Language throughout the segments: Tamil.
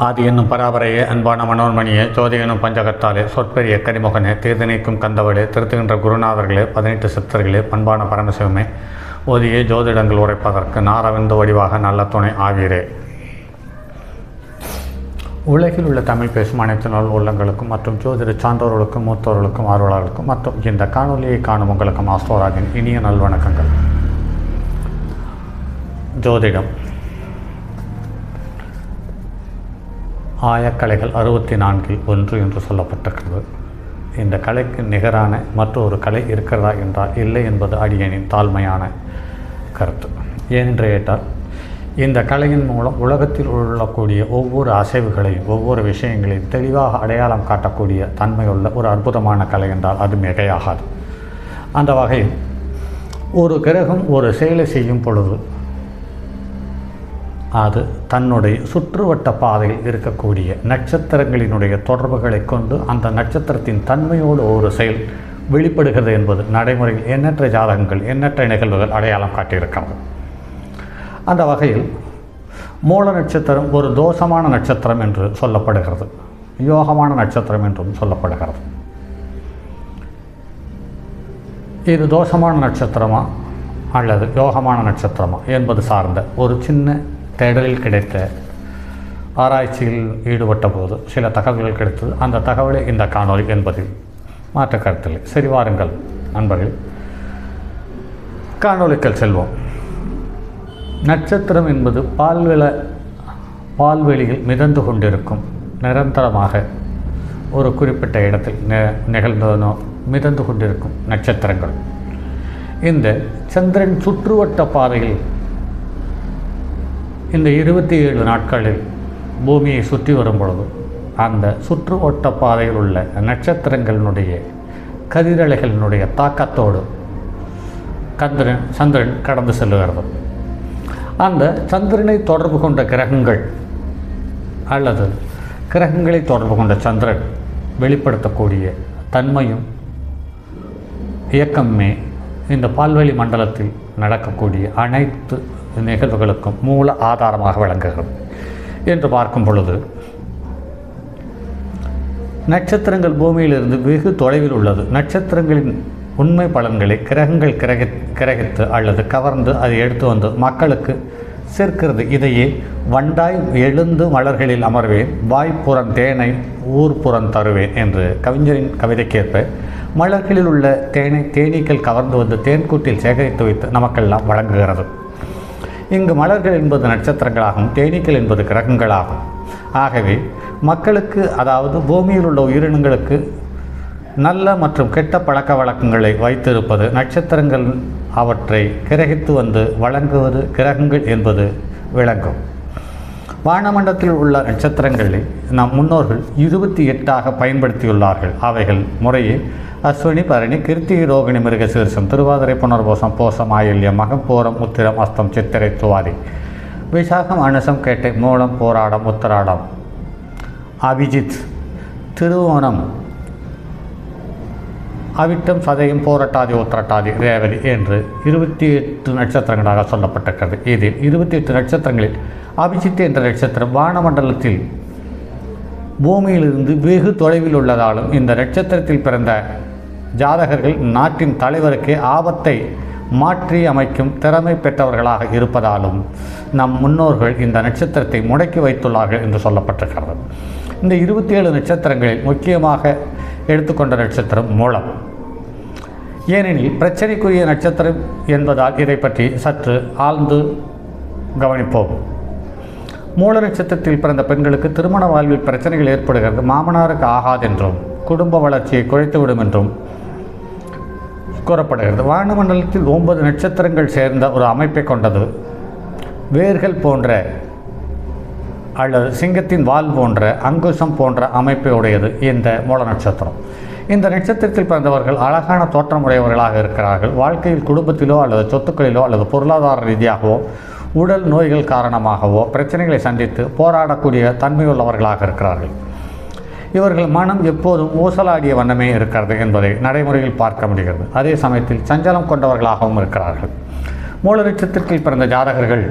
ஆதி என்னும் பராபரையே, அன்பான மனோன்மணியே, ஜோதி என்னும் பஞ்சகத்தாலே, சொற்பெரிய கரிமுகனே, தீர்தனைக்கும் கந்தவளே, திருத்துகின்ற குருநாதர்களே, 18 சித்தர்களே, பண்பான பரமசிவமே, ஓதியே ஜோதிடங்கள் உரைப்பதற்கு நாரவிந்து வடிவாக நல்ல துணை ஆவீரே. உலகில் உள்ள தமிழ் பேசும் அனைத்து நல் உள்ளங்களுக்கும் மற்றும் ஜோதிட சான்றோர்களுக்கும் மூத்தோர்களுக்கும் ஆர்வலர்களுக்கும் மற்றும் இந்த காணொலியை காணும் உங்களுக்கும் ஆஸ்ட்ரோராஜின் இனிய நல்வணக்கங்கள். ஜோதிடம் ஆயக்கலைகள் 64இல் ஒன்று என்று சொல்லப்பட்டிருக்கிறது. இந்த கலைக்கு நிகரான மற்றொரு கலை இருக்கிறதா என்றால் இல்லை என்பது அடியனின் தாழ்மையான கருத்து. ஏனென்று கேட்டால், இந்த கலையின் மூலம் உலகத்தில் உள்ளக்கூடிய ஒவ்வொரு அசைவுகளையும் ஒவ்வொரு விஷயங்களையும் தெளிவாக அடையாளம் காட்டக்கூடிய தன்மையுள்ள ஒரு அற்புதமான கலை என்றால் அது மிகையாகாது. அந்த வகையில் ஒரு கிரகம் ஒரு செயலை செய்யும் பொழுது அது தன்னுடைய சுற்றுவட்ட பாதையில் இருக்கக்கூடிய நட்சத்திரங்களினுடைய தொடர்புகளை கொண்டு அந்த நட்சத்திரத்தின் தன்மையோடு ஒரு செயல் வெளிப்படுகிறது என்பது நடைமுறையில் எண்ணற்ற ஜாதகங்கள் எண்ணற்ற நிகழ்வுகள் அடையாளம் காட்டியிருக்கிறது. அந்த வகையில் மூல நட்சத்திரம் ஒரு தோஷமான நட்சத்திரம் என்று சொல்லப்படுகிறது, யோகமான நட்சத்திரம் என்றும் சொல்லப்படுகிறது. இது தோஷமான நட்சத்திரமா அல்லது யோகமான நட்சத்திரமா என்பது சார்ந்த ஒரு சின்ன தேடலில் கிடைத்த ஆராய்ச்சியில் ஈடுபட்ட போது சில தகவல்கள் கிடைத்தது. அந்த தகவலை இந்த காணொலி என்பதில் மாற்று கருத்தில்லை. சரி, வாருங்கள் நண்பர்கள், காணொலிகள் செல்வோம். நட்சத்திரம் என்பது பால்வெளியில் மிதந்து கொண்டிருக்கும், நிரந்தரமாக ஒரு குறிப்பிட்ட இடத்தில் நிகழ்ந்தனோ மிதந்து கொண்டிருக்கும் நட்சத்திரங்கள். இந்த சந்திரன் சுற்றுவட்ட பாதையில் இந்த 27 நாட்களில் பூமியை சுற்றி வரும் பொழுது அந்த சுற்றுவட்ட பாதையில் உள்ள நட்சத்திரங்களினுடைய கதிரலைகளினுடைய தாக்கத்தோடு சந்திரன் கடந்து செல்லுகிறது. அந்த சந்திரனை தொடர்பு கொண்ட கிரகங்கள் அல்லது கிரகங்களை தொடர்பு கொண்ட சந்திரன் வெளிப்படுத்தக்கூடிய தன்மையும் இயக்கமே இந்த பால்வெளி மண்டலத்தில் நடக்கக்கூடிய அனைத்து நிகழ்வுகளுக்கும் மூல ஆதாரமாக விளங்குகிறது என்று பார்க்கும் பொழுது, நட்சத்திரங்கள் பூமியிலிருந்து வெகு தொலைவில் உள்ளது. நட்சத்திரங்களின் உண்மை பலன்களை கிரகங்கள் கிரகித்து அல்லது கவர்ந்து அதை எடுத்து வந்து மக்களுக்கு சேர்க்கிறது. இதையே வண்டாய் எழுந்து மலர்களில் அமர்வேன், வாய்ப்புறம் தேனை ஊர்ப்புறம் தருவேன் என்று கவிஞரின் கவிதைக்கேற்ப மலர்களில் உள்ள தேனீக்கள் கவர்ந்து வந்து தேன்கூட்டில் சேகரித்து வைத்து நமக்கெல்லாம் வழங்குகிறது. இங்கு மலர்கள் என்பது நட்சத்திரங்களாகும், தேனீக்கள் என்பது கிரகங்களாகும். ஆகவே மக்களுக்கு, அதாவது பூமியில் உள்ள உயிரினங்களுக்கு நல்ல மற்றும் கெட்ட பழக்க வழக்கங்களை வைத்திருப்பது நட்சத்திரங்கள், அவற்றை கிரகித்து வந்து வழங்குவது கிரகங்கள் என்பது விளங்கும். வானமண்டலத்தில் உள்ள நட்சத்திரங்களில் நம் முன்னோர்கள் 28ஆக பயன்படுத்தியுள்ளார்கள். அவைகள் முறையே அஸ்வினி, பரணி, கிருத்திகை, ரோகிணி, மிருகசீரிஷம், திருவாதிரை, புனர்பூசம், பூசம், ஆயில்யம், மகம், பூரம், உத்திரம், அஸ்தம், சித்திரை, துவாதி, விசாகம், அனுசம், கேட்டை, மூலம், போராடம், உத்தராடம், அபிஜித், திருவோணம், அவிட்டம், சதயம், போரட்டாதி, உத்திரட்டாதி, ரேவதி என்று 28 நட்சத்திரங்களாக சொல்லப்பட்டிருக்கிறது. இதில் 28 நட்சத்திரங்களில் அபிஜித் என்ற நட்சத்திரம் வானமண்டலத்தில் பூமியிலிருந்து வெகு தொலைவில் உள்ளதாலும் இந்த நட்சத்திரத்தில் பிறந்த ஜாதகர்கள் நாட்டின் தலைவருக்கே ஆபத்தை மாற்றி அமைக்கும் திறமை பெற்றவர்களாக இருப்பதாலும் நம் முன்னோர்கள் இந்த நட்சத்திரத்தை முடக்கி வைத்துள்ளார்கள் என்று சொல்லப்பட்டிருக்கிறது. இந்த 27 நட்சத்திரங்களில் முக்கியமாக எடுத்துக்கொண்ட நட்சத்திரம் மூலம். ஏனெனில் பிரச்சனைக்குரிய நட்சத்திரம் என்பதால் இதை பற்றி சற்று ஆழ்ந்து கவனிப்போம். மூல நட்சத்திரத்தில் பிறந்த பெண்களுக்கு திருமண வாழ்வில் பிரச்சனைகள் ஏற்படுகிறது. மாமனாருக்கு ஆகாதென்றும் குடும்ப வளர்ச்சியை குறைத்துவிடும் என்றும் கூறப்படுகிறது. வானமண்டலத்தில் 9 நட்சத்திரங்கள் சேர்ந்த ஒரு அமைப்பை கொண்டது. வேர்கள் போன்ற அல்லது சிங்கத்தின் வால் போன்ற, அங்குசம் போன்ற அமைப்பை உடையது இந்த மூல நட்சத்திரம். இந்த நட்சத்திரத்தில் பிறந்தவர்கள் அழகான தோற்றமுடையவர்களாக இருக்கிறார்கள். வாழ்க்கையில் குடும்பத்திலோ அல்லது சொத்துக்களிலோ அல்லது பொருளாதார ரீதியாகவோ உடல் நோய்கள் காரணமாகவோ பிரச்சனைகளை சந்தித்து போராடக்கூடிய தன்மையுள்ளவர்களாக இருக்கிறார்கள். இவர்கள் மனம் எப்போதும் ஊசலாடிய வண்ணமே இருக்கிறது என்பதை நடைமுறையில் பார்க்க முடிகிறது. அதே சமயத்தில் சஞ்சலம் கொண்டவர்களாகவும் இருக்கிறார்கள். மூல நட்சத்திரத்தில் பிறந்த ஜாதகர்கள்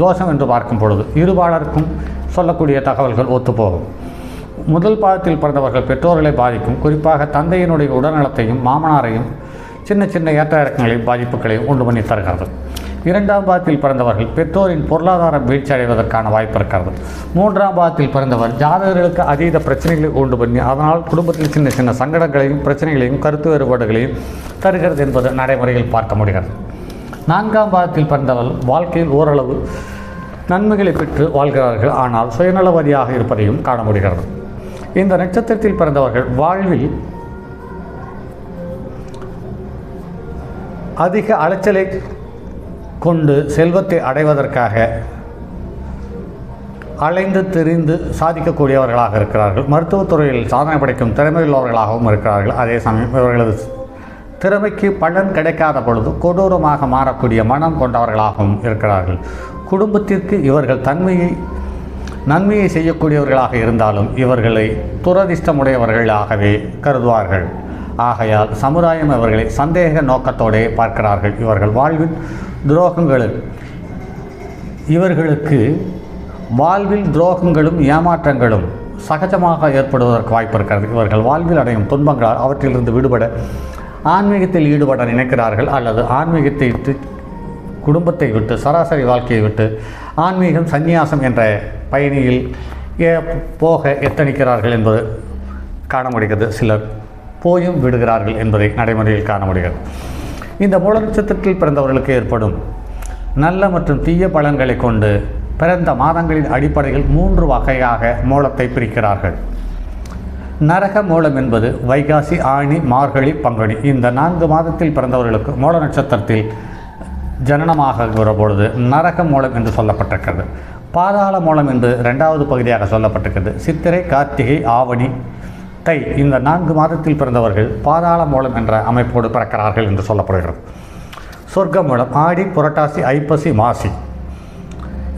தோஷம் என்று பார்க்கும் பொழுது இருபாலருக்கும் சொல்லக்கூடிய தகவல்கள் ஒத்துப்போகும். முதல் பாதத்தில் பிறந்தவர்கள் பெற்றோர்களை பாதிக்கும், குறிப்பாக தந்தையினுடைய உடல்நலத்தையும் மாமனாரையும் சின்ன சின்ன ஏற்ற இறக்கங்களையும் பாதிப்புகளையும் உண்டு பண்ணி தருகிறது. இரண்டாம் பாதத்தில் பிறந்தவர்கள் பெற்றோரின் பொருளாதாரம் வீழ்ச்சி அடைவதற்கான வாய்ப்பு இருக்கிறது. மூன்றாம் பாதத்தில் பிறந்தவர் ஜாதகர்களுக்கு அதீத பிரச்சனைகளை உண்டு பண்ணி அதனால் குடும்பத்தில் சின்ன சின்ன சங்கடங்களையும் பிரச்சனைகளையும் கருத்து வேறுபாடுகளையும் தருகிறது என்பது நடைமுறையில் பார்க்க முடிகிறது. நான்காம் பாதத்தில் பிறந்தவர் வாழ்க்கையில் ஓரளவு நன்மைகளை பெற்று வாழ்கிறார்கள், ஆனால் சுயநலவாதியாக இருப்பதையும் காண முடிகிறது. இந்த நட்சத்திரத்தில் பிறந்தவர்கள் வாழ்வில் அதிக அலைச்சலை கொண்டு செல்வத்தை அடைவதற்காக அலைந்து திரிந்து சாதிக்கக்கூடியவர்களாக இருக்கிறார்கள். மருத்துவத்துறையில் சாதனை படைக்கும் திறமையுள்ளவர்களாகவும் இருக்கிறார்கள். அதே சமயம் இவர்களது திறமைக்கு பலன் கிடைக்காத பொழுது கொடூரமாக மாறக்கூடிய மனம் கொண்டவர்களாகவும் இருக்கிறார்கள். குடும்பத்திற்கு இவர்கள் நன்மையை செய்யக்கூடியவர்களாக இருந்தாலும் இவர்களை துரதிர்ஷ்டமுடையவர்களாகவே கருதுவார்கள். ஆகையால் சமுதாயம் இவர்களை சந்தேக நோக்கத்தோடு பார்க்கிறார்கள். இவர்கள் வாழ்வில் துரோகங்களும் ஏமாற்றங்களும் சகஜமாக ஏற்படுவதற்கு வாய்ப்பு இருக்கிறது. இவர்கள் வாழ்வில் அடையும் துன்பங்களால் அவற்றிலிருந்து விடுபட ஆன்மீகத்தில் ஈடுபட நினைக்கிறார்கள், அல்லது ஆன்மீகத்தை விட்டு குடும்பத்தை விட்டு சராசரி வாழ்க்கையை விட்டு ஆன்மீகம் சந்நியாசம் என்ற பயணியில் போக எத்தனிக்கிறார்கள் என்பது காண முடிகிறது. சிலர் போயும் விடுகிறார்கள் என்பதை நடைமுறையில் காண முடிகிறது. இந்த மூல நட்சத்திரத்தில் பிறந்தவர்களுக்கு ஏற்படும் நல்ல மற்றும் தீய பலன்களை கொண்டு பிறந்த மாதங்களின் அடிப்படையில் 3 வகையாக மூலத்தை பிரிக்கிறார்கள். நரக மூலம் என்பது வைகாசி, ஆணி, மார்கழி, பங்குனி. இந்த 4 மாதத்தில் பிறந்தவர்களுக்கு மூல நட்சத்திரத்தில் ஜனனமாகிற பொழுது நரக மூலம் என்று சொல்லப்பட்டிருக்கிறது. பாதாள மூலம் என்று 2வது பகுதியாக சொல்லப்பட்டிருக்கிறது. சித்திரை, கார்த்திகை, ஆவணி, தை இந்த 4 மாதத்தில் பிறந்தவர்கள் பாதாள மூலம் என்ற அமைப்போடு பிறக்கிறார்கள் என்று சொல்லப்படுகிறது. சொர்க்க மூலம் ஆடி, புரட்டாசி, ஐப்பசி, மாசி.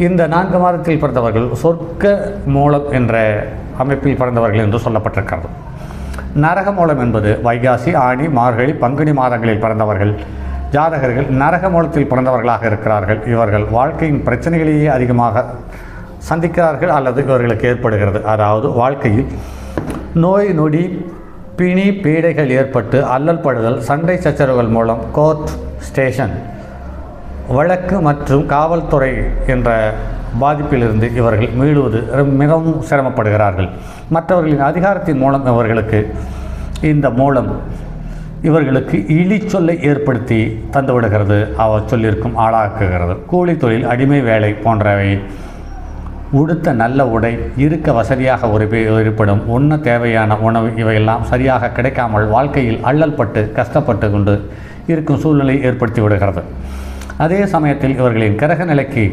இந்த 4 மாதத்தில் பிறந்தவர்கள் சொர்க்க மூலம் என்ற அமைப்பில் பிறந்தவர்கள் என்று சொல்லப்பட்டிருக்கிறது. நரக மூலம் என்பது வைகாசி, ஆணி, மார்கழி, பங்குனி மாதங்களில் பிறந்தவர்கள் ஜாதகர்கள் நரக மூலத்தில் பிறந்தவர்களாக இருக்கிறார்கள். இவர்கள் வாழ்க்கையின் பிரச்சனைகளையே அதிகமாக சந்திக்கிறார்கள் அல்லது இவர்களுக்கு ஏற்படுகிறது. அதாவது வாழ்க்கையில் நோய் நொடி, பிணி, பீடைகள் ஏற்பட்டு அல்லல் படுதல், சண்டை சச்சரவுகள் மூலம் கோர்ட், ஸ்டேஷன், வழக்கு மற்றும் காவல்துறை என்ற பாதிப்பிலிருந்து இவர்கள் மீளுவது மிகவும் சிரமப்படுகிறார்கள். மற்றவர்களின் அதிகாரத்தின் மூலம் இந்த மூலம் இவர்களுக்கு இழிச்சொல்லை ஏற்படுத்தி தந்துவிடுகிறது, அவர் சொல்லியிருக்கும் ஆளாக்குகிறது. கூலி தொழில், அடிமை வேலை போன்றவை, உடுத்த நல்ல உடை, இருக்க வசதியாக இருப்பிடம், உண்ண தேவையான உணவு இவையெல்லாம் சரியாக கிடைக்காமல் வாழ்க்கையில் அல்லல் பட்டு கஷ்டப்பட்டு கொண்டு இருக்கும் சூழ்நிலை ஏற்படுத்தி விடுகிறது. அதே சமயத்தில் இவர்களின் கிரக நிலைக்கு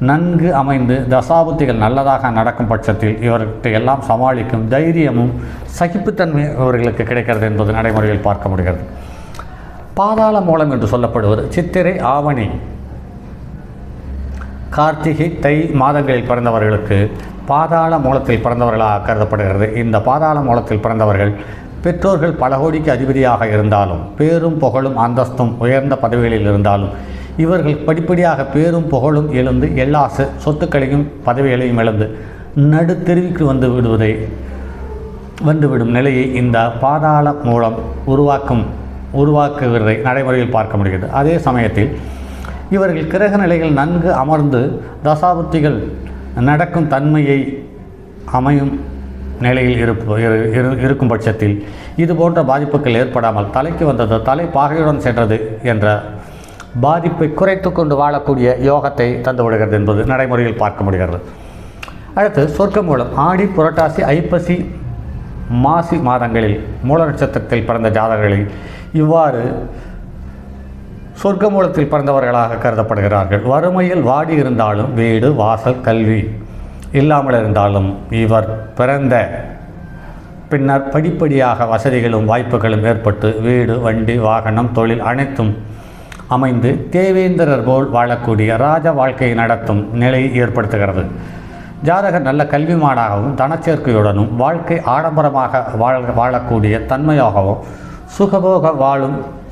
நன்கு அமைந்து தசாபுத்திகள் நல்லதாக நடக்கும் பட்சத்தில் இவர்கிட்ட எல்லாம் சமாளிக்கும் தைரியமும் சகிப்புத்தன்மை இவர்களுக்கு கிடைக்கிறது என்பது நடைமுறையில் பார்க்க முடிகிறது. பாதாள மூலம் என்று சொல்லப்படுவது சித்திரை, ஆவணி, கார்த்திகை, தை மாதங்களில் பிறந்தவர்களுக்கு பாதாள மூலத்தில் பிறந்தவர்களாக கருதப்படுகிறது. இந்த பாதாள மூலத்தில் பிறந்தவர்கள் பெற்றோர்கள் பல கோடிக்கு அதிபதியாக இருந்தாலும், பேரும் புகழும் அந்தஸ்தும் உயர்ந்த பதவிகளில் இருந்தாலும், இவர்கள் படிப்படியாக பேரும் புகழும் எழுந்து எல்லா சொத்துக்களையும் பதவிகளையும் இழந்து நடுத்தெருவிக்கு வந்துவிடும் நிலையை இந்த பாதாள மூலம் உருவாக்குவதை நடைமுறையில் பார்க்க முடிகிறது. அதே சமயத்தில் இவர்கள் கிரக நிலைகள் நன்கு அமர்ந்து தசாபுத்திகள் நடக்கும் தன்மையை அமையும் நிலையில் இருக்கும் பட்சத்தில் இது போன்ற பாதிப்புகள் ஏற்படாமல் தலைக்கு வந்தது தலை பாகையுடன் சென்றது என்ற பாதிப்பை குறைத்து கொண்டு வாழக்கூடிய யோகத்தை தந்துவிடுகிறது என்பது நடைமுறையில் பார்க்க முடிகிறது. அடுத்து சொர்க்க மூலம் ஆடி, புரட்டாசி, ஐப்பசி, மாசி மாதங்களில் மூல நட்சத்திரத்தில் பிறந்த ஜாதகர்களில் இவ்வாறு சொர்க்க மூலத்தில் பிறந்தவர்களாக கருதப்படுகிறார்கள். வறுமையில் வாடி இருந்தாலும் வீடு, வாசல், கல்வி இல்லாமல் இருந்தாலும் இவர் பிறந்த பின்னர் படிப்படியாக வசதிகளும் வாய்ப்புகளும் ஏற்பட்டு வீடு, வண்டி, வாகனம், தொழில் அனைத்தும் அமைந்து தேவேந்திரர் போல் வாழக்கூடிய ராஜ வாழ்க்கையை நடத்தும் நிலை ஏற்படுத்துகிறது. ஜாதகர் நல்ல கல்விமானாகவும் தனச்சேர்க்கையுடனும் வாழ்க்கை ஆடம்பரமாக வாழக்கூடிய தன்மையாகவும்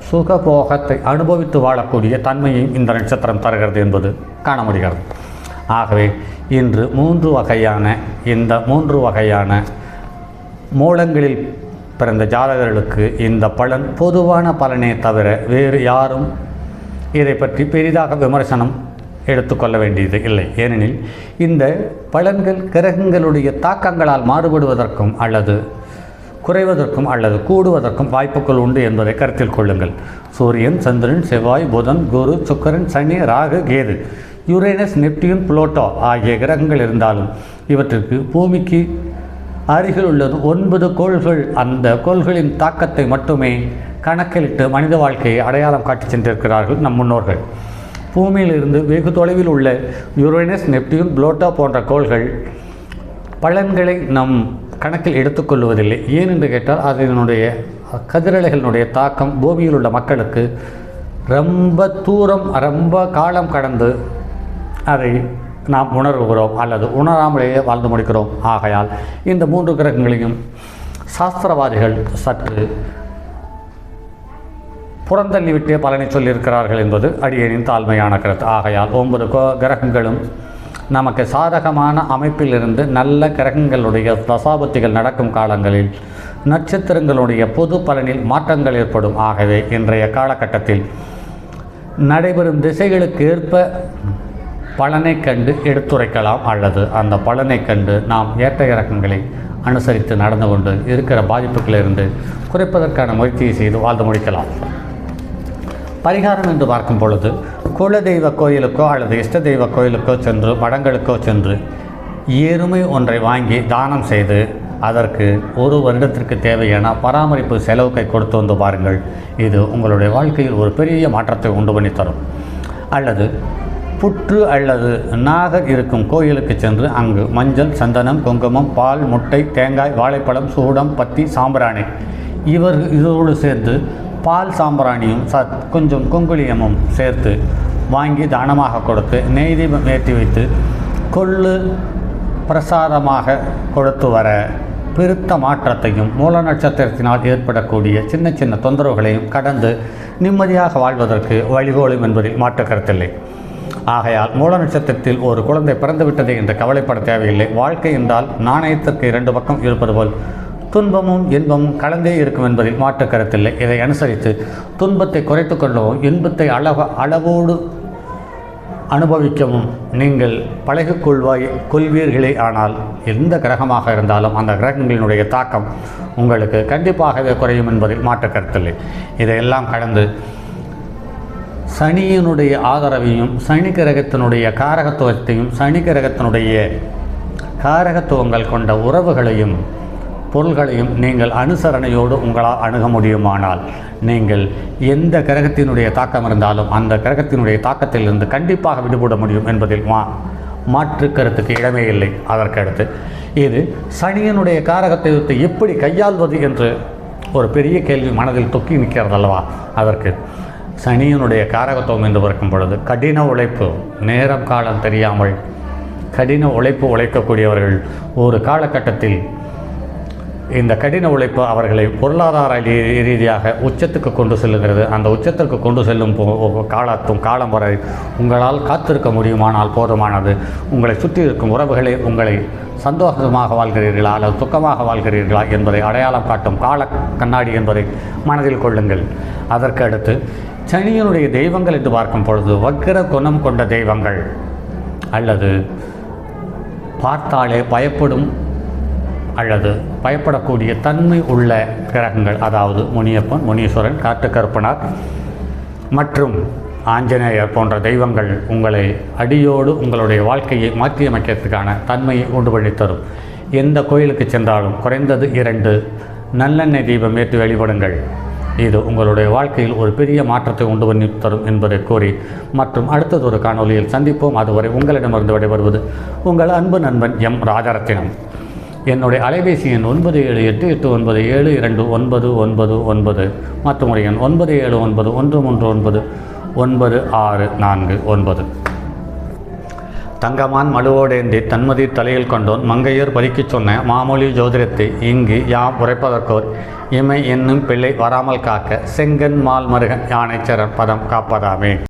சுகபோகத்தை அனுபவித்து வாழக்கூடிய தன்மையையும் இந்த நட்சத்திரம் தருகிறது என்பது காண முடிகிறது. ஆகவே இன்று இந்த மூன்று வகையான மூலங்களில் பிறந்த ஜாதகர்களுக்கு இந்த பலன் பொதுவான பலனே தவிர வேறு யாரும் இதை பற்றி பெரிதாக விமர்சனம் எடுத்துக்கொள்ள வேண்டியது இல்லை. ஏனெனில் இந்த பலன்கள் கிரகங்களுடைய தாக்கங்களால் மாறுபடுவதற்கும் அல்லது குறைவதற்கும் அல்லது கூடுவதற்கும் வாய்ப்புகள் உண்டு என்பதை கருத்தில் கொள்ளுங்கள். சூரியன், சந்திரன், செவ்வாய், புதன், குரு, சுக்கிரன், சனி, ராகு, கேது, யுரேனஸ், நெப்டியூன், புளோட்டோ ஆகிய கிரகங்கள் இருந்தாலும் இவற்றிற்கு பூமிக்கு அருகில் உள்ளது 9 கோள்கள். அந்த கோள்களின் தாக்கத்தை மட்டுமே கணக்கிலிட்டு மனித வாழ்க்கையை அடையாளம் காட்டி சென்றிருக்கிறார்கள் நம் முன்னோர்கள். பூமியிலிருந்து வெகு தொலைவில் உள்ள யுரேனஸ், நெப்டியூன், புளோட்டோ போன்ற கோள்கள் பலன்களை நம் கணக்கில் எடுத்துக்கொள்வதில்லை. ஏன் என்று கேட்டால் அதனுடைய கதிரலைகளினுடைய தாக்கம் பூமியில் உள்ள மக்களுக்கு ரொம்ப காலம் கடந்து அதை நாம் உணர்கிறோம் அல்லது உணராமலேயே வாழ்ந்து முடிக்கிறோம். ஆகையால் இந்த 3 கிரகங்களையும் சாஸ்திரவாதிகள் சற்று புறந்தள்ளிவிட்டே பலனை சொல்லியிருக்கிறார்கள் என்பது அடியேனின் தாழ்மையான கருத்து. ஆகையால் 9 கிரகங்களும் நமக்கு சாதகமான அமைப்பிலிருந்து நல்ல கிரகங்களுடைய தசாபுத்திகள் நடக்கும் காலங்களில் நட்சத்திரங்களுடைய பொது பலனில் மாற்றங்கள் ஏற்படும். ஆகவே இன்றைய காலகட்டத்தில் நடைபெறும் திசைகளுக்கு ஏற்ப பலனை கண்டு எடுத்துரைக்கலாம் அல்லது அந்த பலனை கண்டு நாம் ஏற்ற இறக்கங்களை அனுசரித்து நடந்து கொண்டு இருக்கிற பாதிப்புகளிலிருந்து குறைப்பதற்கான முயற்சியை செய்து வாழ்ந்து முடிக்கலாம். பரிகாரம் என்று பார்க்கும் பொழுது குலதெய்வ கோயிலுக்கோ அல்லது இஷ்ட தெய்வ கோயிலுக்கோ சென்று மடங்களுக்கோ சென்று எருமை ஒன்றை வாங்கி தானம் செய்து அதற்கு 1 வருடத்திற்கு தேவையான பராமரிப்பு செலவுக்கை கொடுத்து வந்து பாருங்கள். இது உங்களுடைய வாழ்க்கையில் ஒரு பெரிய மாற்றத்தை உண்டு பண்ணி தரும். அல்லது புற்று அல்லது நாகர் இருக்கும் கோயிலுக்கு சென்று அங்கு மஞ்சள், சந்தனம், குங்குமம், பால், முட்டை, தேங்காய், வாழைப்பழம், சூடம், பத்தி, சாம்பிராணி இதோடு சேர்த்து பால் சாம்பிராணியும் கொஞ்சம் குங்குளியமும் சேர்த்து வாங்கி தானமாக கொடுத்து நெய் தீபம் ஏற்றி வைத்து கொள்ளு பிரசாதமாக கொடுத்து வர பெருத்த மாற்றத்தையும் மூல நட்சத்திரத்தினால் ஏற்படக்கூடிய சின்ன சின்ன தொந்தரவுகளையும் கடந்து நிம்மதியாக வாழ்வதற்கு வழிகோலும் என்பதில் மாற்று கருத்தில்லை. ஆகையால் மூல நட்சத்திரத்தில் ஒரு குழந்தை பிறந்துவிட்டது என்று கவலைப்பட தேவையில்லை. வாழ்க்கை என்றால் நாணயத்திற்கு 2 பக்கம் இருப்பது போல் துன்பமும் இன்பமும் கலந்தே இருக்கும் என்பதில் மாற்று கருத்தில்லை. இதை அனுசரித்து துன்பத்தை குறைத்து கொள்ளவும் இன்பத்தை அளவோடு அனுபவிக்கவும் நீங்கள் கொள்வீர்களே. ஆனால் எந்த கிரகமாக இருந்தாலும் அந்த கிரகங்களினுடைய தாக்கம் உங்களுக்கு கண்டிப்பாகவே குறையும் என்பதில் மாற்று கருத்தில்லை. இதையெல்லாம் கடந்து சனியினுடைய ஆதரவையும் சனி கிரகத்தினுடைய காரகத்துவத்தையும் சனி கிரகத்தினுடைய காரகத்துவங்கள் கொண்ட உறவுகளையும் பொருள்களையும் நீங்கள் அனுசரணையோடு உங்களால் அணுக முடியுமானால் நீங்கள் எந்த கிரகத்தினுடைய தாக்கம் இருந்தாலும் அந்த கிரகத்தினுடைய தாக்கத்திலிருந்து கண்டிப்பாக விடுபட முடியும் என்பதில் மாற்று கருத்துக்கு இடமே இல்லை. அதற்கடுத்து இது சனியினுடைய காரகத்துவத்தை எப்படி கையாள்வது என்று ஒரு பெரிய கேள்வி மனதில் தொக்கி நிற்கிறதல்லவா? அதற்கு சனியினுடைய காரகத்துவம் என்று பார்க்கும் பொழுது கடின உழைப்பு, நேரம் காலம் தெரியாமல் கடின உழைக்கக்கூடியவர்கள் ஒரு காலகட்டத்தில் இந்த கடின உழைப்பு அவர்களை பொருளாதார ரீதியாக உச்சத்துக்கு கொண்டு செல்லுகிறது. அந்த உச்சத்திற்கு கொண்டு செல்லும் காலம் வரை உங்களால் காத்திருக்க முடியுமானால் போதுமானது. உங்களை சுற்றி இருக்கும் உறவுகளே உங்களை சந்தோஷமாக வாழ்கிறீர்களா அல்லது துக்கமாக வாழ்கிறீர்களா என்பதை அடையாளம் காட்டும் கால கண்ணாடி என்பதை மனதில் கொள்ளுங்கள். அதற்கு அடுத்து சனியினுடைய தெய்வங்கள் என்று பார்க்கும் பொழுது வக்கிர குணம் கொண்ட தெய்வங்கள் அல்லது பார்த்தாலே பயப்படக்கூடிய தன்மை உள்ள கிரகங்கள், அதாவது முனியப்பன், முனீஸ்வரன், காட்டுக்கருப்பனார் மற்றும் ஆஞ்சநேயர் போன்ற தெய்வங்கள் உங்களை அடியோடு உங்களுடைய வாழ்க்கையை மாற்றியமைக்கிறதுக்கான தன்மையை உண்டு பண்ணி தரும். எந்த கோயிலுக்கு சென்றாலும் குறைந்தது 2 நல்லெண்ணெய் தீபம் ஏற்றி வழிபடுங்கள். இது உங்களுடைய வாழ்க்கையில் ஒரு பெரிய மாற்றத்தை உண்டு பண்ணி தரும் என்பதை கூறி மற்றும் அடுத்தது ஒரு காணொலியில் சந்திப்போம். அதுவரை உங்களிடமிருந்து விடைபெறுவது உங்கள் அன்பு நண்பன் எம் ராஜரத்தினம். என்னுடைய அலைபேசி எண் 9788972999 மற்றும் ஒரு எண் 9791399649. தங்கமான் மழுவோடேந்தி தன்மதி தலையில் கொண்டோன் மங்கையர் பறிக்கச் சொன்ன மாமொழி ஜோதிடத்தை இங்கு யாம் உரைப்பதற்கோர் இமை என்னும் பிள்ளை வராமல் காக்க செங்கன் மால் மருகன் யானைச்சரன் பதம் காப்பதாமே.